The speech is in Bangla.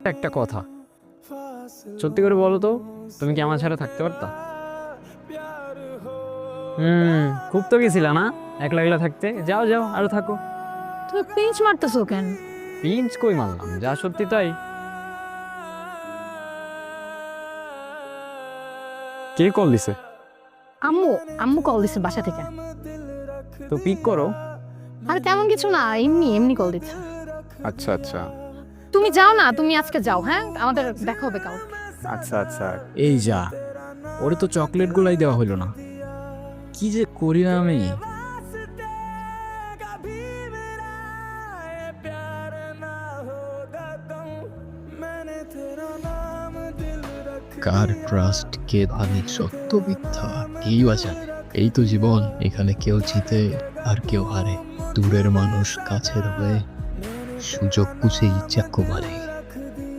একটা কথা, সত্যি করে বলো তো, তুমি কি আমার ছাড়া থাকতে পারতা? খুব তো গেছিলা না একলা একলা থাকতে? যাও যাও, আরো থাকো। তুমি পিঞ্চ মারতেছো কেন? পিঞ্চ কই মারলাম, যা সত্যি তাই। কে কল দিছে? আম্মু। আম্মু কল দিছে বাসা থেকে। তো পিক করো। আরে তেমন কিছু না, এমনি এমনি কল দিচ্ছে। আচ্ছা আচ্ছা। তুমি যাও না, তুমি আজকে যাও, হ্যাঁ আমাদের দেখা হবে কাল। আচ্ছা আচ্ছা। এই যা, ওরে তো চকলেট গুলাই দেওয়া হলো না, কি যে করি আমি। কার ট্রাস্ট কে ভাঙে সত্য মিথ্যা কেই বা জানে। এই তো জীবন, এখানে কেউ জিতে আর কেউ হারে। দূরের মানুষ কাছের হয়ে সুযোগ বুঝেই চাকু মারে।